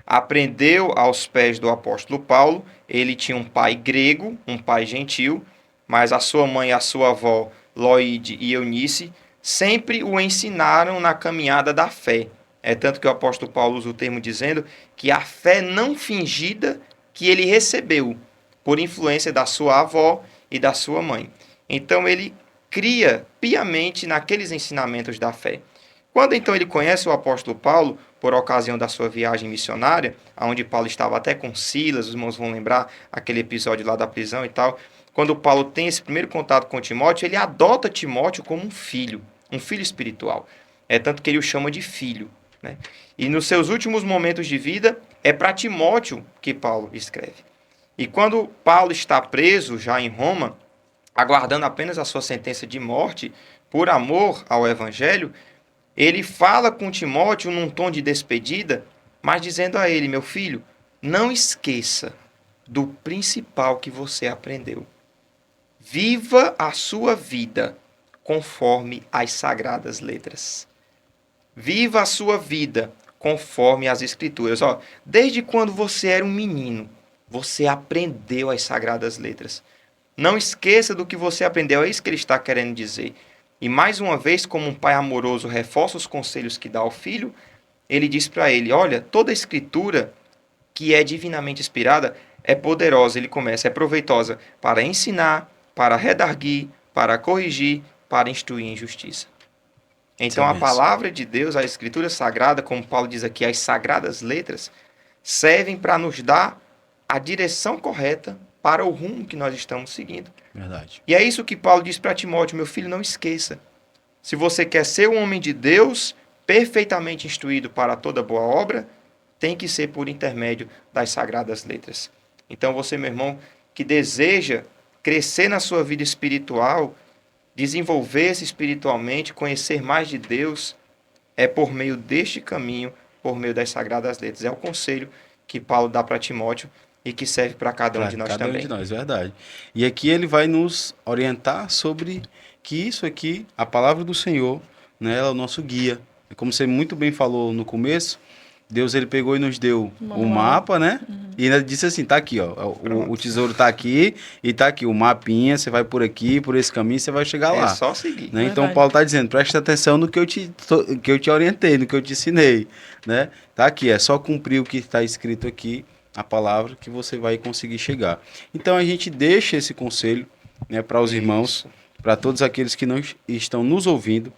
aprendeu aos pés do apóstolo Paulo. Ele tinha um pai grego, um pai gentil, mas a sua mãe e a sua avó, Loide e Eunice, sempre o ensinaram na caminhada da fé. É tanto que o apóstolo Paulo usa o termo dizendo que a fé não fingida que ele recebeu por influência da sua avó e da sua mãe. Então ele cria piamente naqueles ensinamentos da fé. Quando então ele conhece o apóstolo Paulo, por ocasião da sua viagem missionária, onde Paulo estava até com Silas, os irmãos vão lembrar aquele episódio lá da prisão e tal. Quando Paulo tem esse primeiro contato com Timóteo, ele adota Timóteo como um filho espiritual. É tanto que ele o chama de filho, né? E nos seus últimos momentos de vida, é para Timóteo que Paulo escreve. E quando Paulo está preso já em Roma, aguardando apenas a sua sentença de morte, por amor ao Evangelho, ele fala com Timóteo num tom de despedida, mas dizendo a ele: meu filho, não esqueça do principal que você aprendeu. Viva a sua vida conforme as sagradas letras. Viva a sua vida conforme as escrituras. Ó, desde quando você era um menino, você aprendeu as sagradas letras. Não esqueça do que você aprendeu, é isso que ele está querendo dizer. E mais uma vez, como um pai amoroso reforça os conselhos que dá ao filho, ele diz para ele: olha, toda a escritura que é divinamente inspirada é poderosa, ele começa, é proveitosa para ensinar, para redarguir, para corrigir, para instruir em justiça. Então a palavra de Deus, a escritura sagrada, como Paulo diz aqui, as sagradas letras, servem para nos dar a direção correta para o rumo que nós estamos seguindo. Verdade. E é isso que Paulo diz para Timóteo: meu filho, não esqueça. Se você quer ser um homem de Deus, perfeitamente instruído para toda boa obra, tem que ser por intermédio das sagradas letras. Então você, meu irmão, que deseja crescer na sua vida espiritual, desenvolver-se espiritualmente, conhecer mais de Deus, é por meio deste caminho, por meio das sagradas letras. É o conselho que Paulo dá para Timóteo e que serve para cada um de nós também. Cada um de nós, verdade. E aqui ele vai nos orientar sobre que isso aqui, a palavra do Senhor, né, ela é o nosso guia. Como você muito bem falou no começo, Deus ele pegou e nos deu o mapa, né? E ainda disse assim, tá aqui, ó. O tesouro tá aqui e tá aqui o mapinha, você vai por aqui, por esse caminho, você vai chegar lá. É só seguir. Né? Então, Verdade. Paulo está dizendo, presta atenção no que que eu te orientei, no que eu te ensinei. Né? Tá aqui, é só cumprir o que está escrito aqui, a palavra, que você vai conseguir chegar. Então, a gente deixa esse conselho, né, para os irmãos, para todos aqueles que não estão nos ouvindo,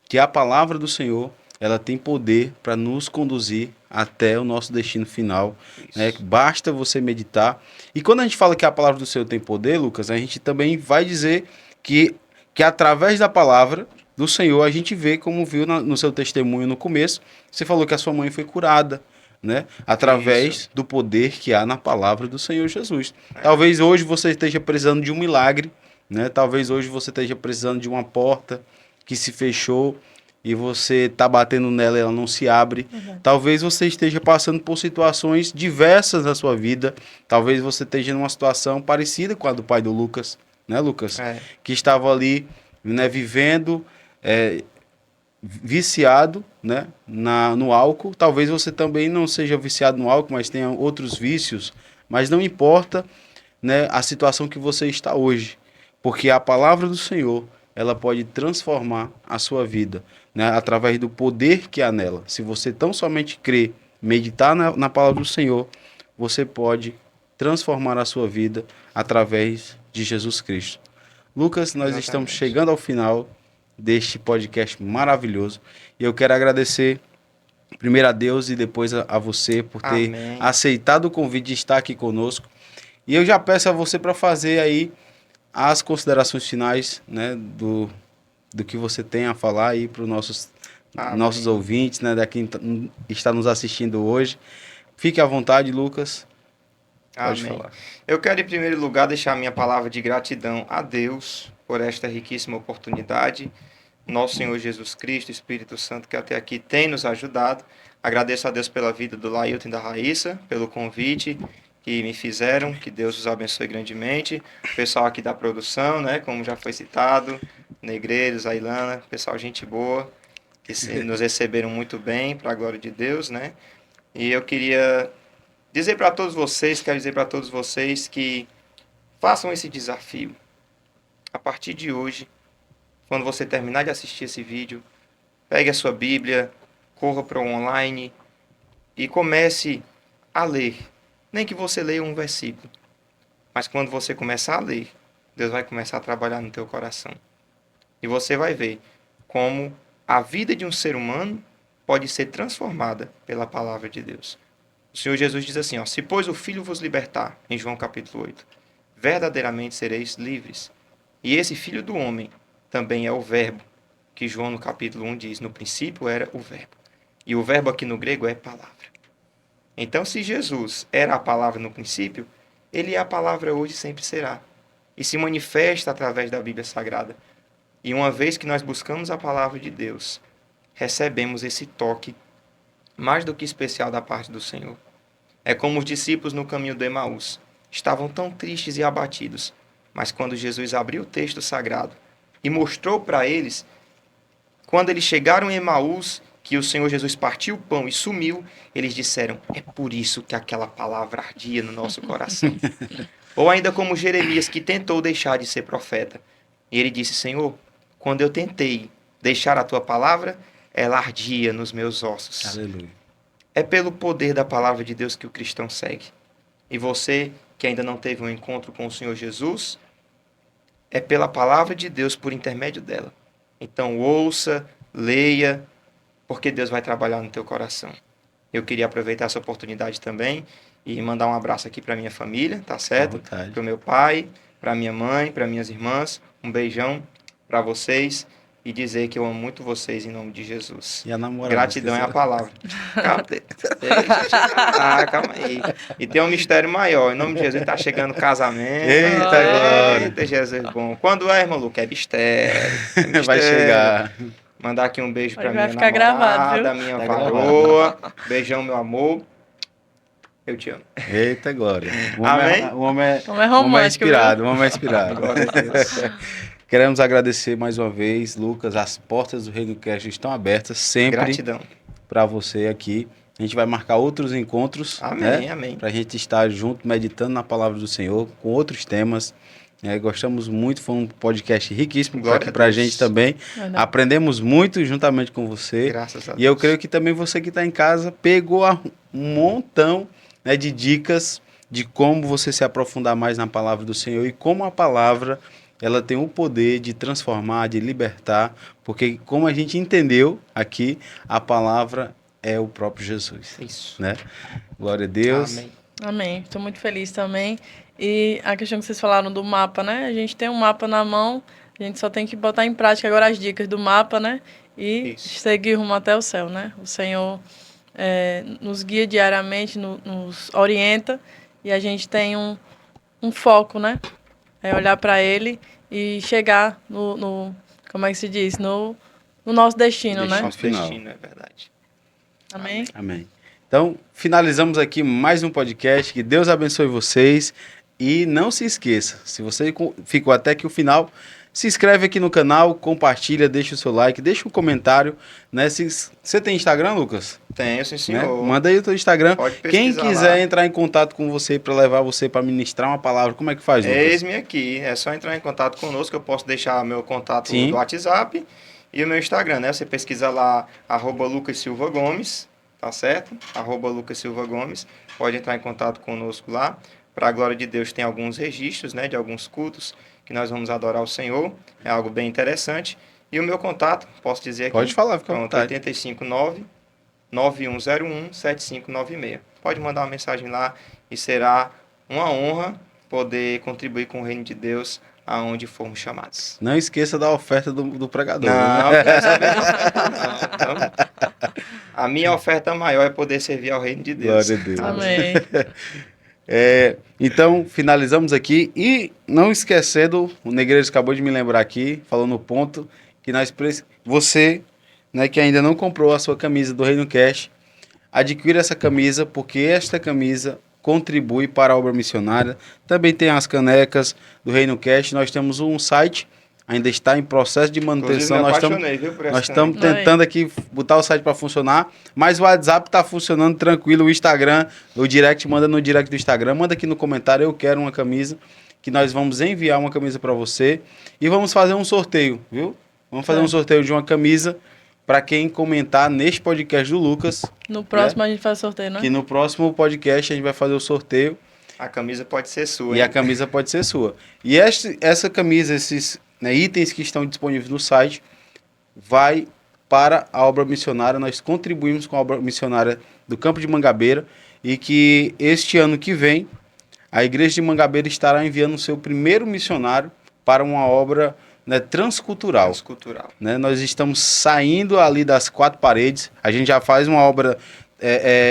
que a palavra do Senhor, ela tem poder para nos conduzir até o nosso destino final. Né? Basta você meditar. E quando a gente fala que a palavra do Senhor tem poder, Lucas, a gente também vai dizer que através da palavra do Senhor, a gente vê, como viu no seu testemunho no começo, você falou que a sua mãe foi curada, né? Através do poder que há na palavra do Senhor Jesus. Talvez hoje você esteja precisando de um milagre, né? Talvez hoje você esteja precisando de uma porta que se fechou e você está batendo nela e ela não se abre. Talvez você esteja passando por situações diversas na sua vida. Talvez você esteja numa situação parecida com a do pai do Lucas, né, Lucas? Que estava ali, né, vivendo, viciado, né, no álcool. Talvez você também não seja viciado no álcool, mas tenha outros vícios. Mas não importa, né, a situação que você está hoje, porque a palavra do Senhor, ela pode transformar a sua vida, né, através do poder que há nela. Se você tão somente crer, meditar na palavra do Senhor, você pode transformar a sua vida através de Jesus Cristo. Lucas, nós estamos chegando ao final deste podcast maravilhoso e eu quero agradecer primeiro a Deus e depois a você por ter aceitado o convite de estar aqui conosco. E eu já peço a você para fazer aí as considerações finais, né, do que você tem a falar aí para os nossos ouvintes, né, da quem está nos assistindo hoje. Fique à vontade, Lucas. Pode falar. Eu quero, em primeiro lugar, deixar minha palavra de gratidão a Deus por esta riquíssima oportunidade. Nosso Senhor Jesus Cristo, Espírito Santo, que até aqui tem nos ajudado. Agradeço a Deus pela vida do Lailton e da Raíssa, pelo convite que me fizeram. Que Deus os abençoe grandemente. O pessoal aqui da produção, né, como já foi citado, Negreiros, a Ilana, pessoal gente boa, que nos receberam muito bem, para a glória de Deus, né? E eu queria dizer para todos vocês, que façam esse desafio. A partir de hoje, quando você terminar de assistir esse vídeo, pegue a sua Bíblia, corra para o online e comece a ler. Nem que você leia um versículo, mas quando você começar a ler, Deus vai começar a trabalhar no teu coração. E você vai ver como a vida de um ser humano pode ser transformada pela palavra de Deus. O Senhor Jesus diz assim, se pois o Filho vos libertar, em João capítulo 8, verdadeiramente sereis livres. E esse Filho do homem também é o Verbo, que João no capítulo 1 diz, no princípio era o Verbo. E o Verbo aqui no grego é palavra. Então, se Jesus era a palavra no princípio, ele é a palavra hoje e sempre será. E se manifesta através da Bíblia Sagrada. E uma vez que nós buscamos a palavra de Deus, recebemos esse toque mais do que especial da parte do Senhor. É como os discípulos no caminho do Emaús. Estavam tão tristes e abatidos, mas quando Jesus abriu o texto sagrado e mostrou para eles, quando eles chegaram em Emaús, que o Senhor Jesus partiu o pão e sumiu, eles disseram, é por isso que aquela palavra ardia no nosso coração. Ou ainda como Jeremias, que tentou deixar de ser profeta. E ele disse, Senhor, quando eu tentei deixar a tua palavra, ela ardia nos meus ossos. Aleluia. É pelo poder da palavra de Deus que o cristão segue. E você, que ainda não teve um encontro com o Senhor Jesus, é pela palavra de Deus, por intermédio dela. Então ouça, leia, porque Deus vai trabalhar no teu coração. Eu queria aproveitar essa oportunidade também e mandar um abraço aqui para minha família, tá certo? Para o meu pai, para minha mãe, para minhas irmãs. Um beijão para vocês e dizer que eu amo muito vocês em nome de Jesus. E a namorada? Gratidão é a palavra. Calma aí. E tem um mistério maior. Em nome de Jesus está chegando o casamento. Eita, Jesus bom. Quando é, irmão Luca? É mistério. Vai chegar. Mandar aqui um beijo para minha ficar namorada, gravado, minha varoa. Beijão, meu amor. Eu te amo. Eita, glória. Amém? O homem é romântico, inspirado, o homem é inspirado. Glória a Deus. Queremos agradecer mais uma vez, Lucas. As portas do Reino Cast estão abertas sempre Gratidão. para você aqui. A gente vai marcar outros encontros, Amém, né? amém. Para a gente estar junto, meditando na palavra do Senhor, com outros temas. Gostamos muito, foi um podcast riquíssimo Glória a para a Deus. gente também. Verdade. Aprendemos muito juntamente com você. Graças a Deus. E eu creio que também você que está em casa pegou um montão, né, de dicas de como você se aprofundar mais na palavra do Senhor e como a palavra ela tem o poder de transformar, de libertar, porque como a gente entendeu aqui, a palavra é o próprio Jesus, Isso. né? Glória a Deus. Amém. Amém. Estou muito feliz também. E a questão que vocês falaram do mapa, né? A gente tem um mapa na mão, a gente só tem que botar em prática agora as dicas do mapa, né? E Isso. seguir rumo até o céu, né? O Senhor nos guia diariamente, nos orienta e a gente tem um foco, né? É olhar para Ele e chegar como é que se diz? No nosso destino, né? Nosso Final. destino, é verdade. Amém? Amém. Então, finalizamos aqui mais um podcast. Que Deus abençoe vocês. E não se esqueça, se você ficou até aqui o final, se inscreve aqui no canal, compartilha, deixa o seu like, deixa um comentário, né? Você tem Instagram, Lucas? Tenho, sim, Né? senhor. Manda aí o teu Instagram. Pode Quem pesquisar quiser lá. entrar em contato com você para levar você para ministrar uma palavra, como é que faz, Lucas? Eis-me aqui. É só entrar em contato conosco. Eu posso deixar meu contato Sim. do WhatsApp e o meu Instagram, né? Você pesquisa lá, @LucasSilvaGomes, tá certo? @LucasSilvaGomes. Pode entrar em contato conosco lá. Para a glória de Deus, tem alguns registros, né? De alguns cultos que nós vamos adorar o Senhor. É algo bem interessante. E o meu contato, posso dizer aqui? Pode falar, fica à Pronto, vontade. 859-9101-7596. Pode mandar uma mensagem lá e será uma honra poder contribuir com o reino de Deus aonde formos chamados. Não esqueça da oferta do pregador. Não, né? quero saber não. Então, a minha oferta maior é poder servir ao reino de Deus. Glória a Deus. Amém. Então, finalizamos aqui. E não esquecendo, o Negreiros acabou de me lembrar aqui, falou no ponto, que você, né, que ainda não comprou a sua camisa do Reino Cash, adquira essa camisa, porque esta camisa contribui para a obra missionária. Também tem as canecas do Reino Cash. Nós temos um site, ainda está em processo de Inclusive, manutenção. me Nós estamos apaixonei, viu, por essa Nós estamos caneca. tentando aqui botar o site para funcionar, mas o WhatsApp está funcionando tranquilo, o Instagram, o direct, manda no direct do Instagram, manda aqui no comentário, eu quero uma camisa, que nós vamos enviar uma camisa para você e vamos fazer um sorteio, viu? Vamos fazer um sorteio de uma camisa para quem comentar neste podcast do Lucas, No próximo a gente faz sorteio, né? que no próximo podcast a gente vai fazer o sorteio A camisa pode ser sua, e hein? a camisa pode ser sua. E essa camisa, esses, né, itens que estão disponíveis no site, vai para a obra missionária. Nós contribuímos com a obra missionária do Campo de Mangabeira e que este ano que vem a Igreja de Mangabeira estará enviando o seu primeiro missionário para uma obra, né, transcultural. Transcultural. Né? Nós estamos saindo ali das quatro paredes, a gente já faz uma obra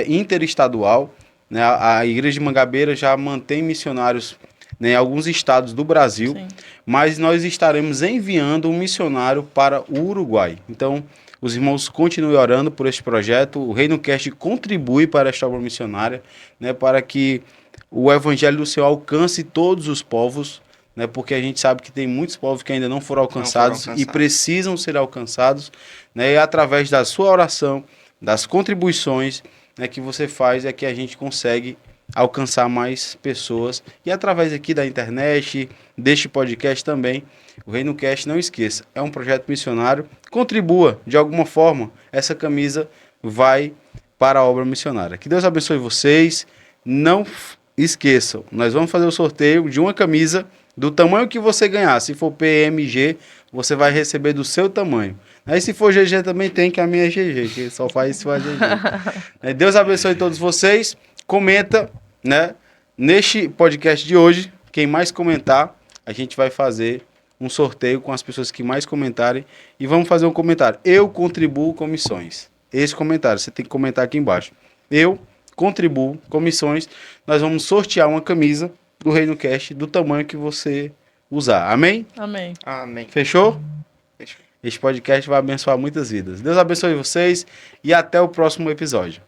interestadual, né? A Igreja de Mangabeira já mantém missionários, né, em alguns estados do Brasil, Sim. mas nós estaremos enviando um missionário para o Uruguai. Então, os irmãos continuem orando por este projeto. O Reino Cast contribui para esta obra missionária, né, para que o Evangelho do Senhor alcance todos os povos, né, porque a gente sabe que tem muitos povos que ainda não foram alcançados e precisam ser alcançados, né, e através da sua oração, das contribuições, né, que você faz, é que a gente consegue alcançar mais pessoas. E através aqui da internet, deste podcast também, o Reino Cast, não esqueça, é um projeto missionário. Contribua de alguma forma, essa camisa vai para a obra missionária. Que Deus abençoe vocês. Não esqueçam, nós vamos fazer o sorteio de uma camisa do tamanho que você ganhar. Se for PMG, você vai receber do seu tamanho. Aí se for GG também tem, que a minha é GG, que só faz isso faz GG. Deus abençoe todos vocês. Comenta, né, neste podcast de hoje. Quem mais comentar, a gente vai fazer um sorteio com as pessoas que mais comentarem. E vamos fazer um comentário. Eu contribuo com missões. Esse comentário, você tem que comentar aqui embaixo. Eu contribuo com missões. Nós vamos sortear uma camisa do Reino Cast do tamanho que você usar. Amém? Amém. Amém. Fechou? Fechou. Este podcast vai abençoar muitas vidas. Deus abençoe vocês e até o próximo episódio.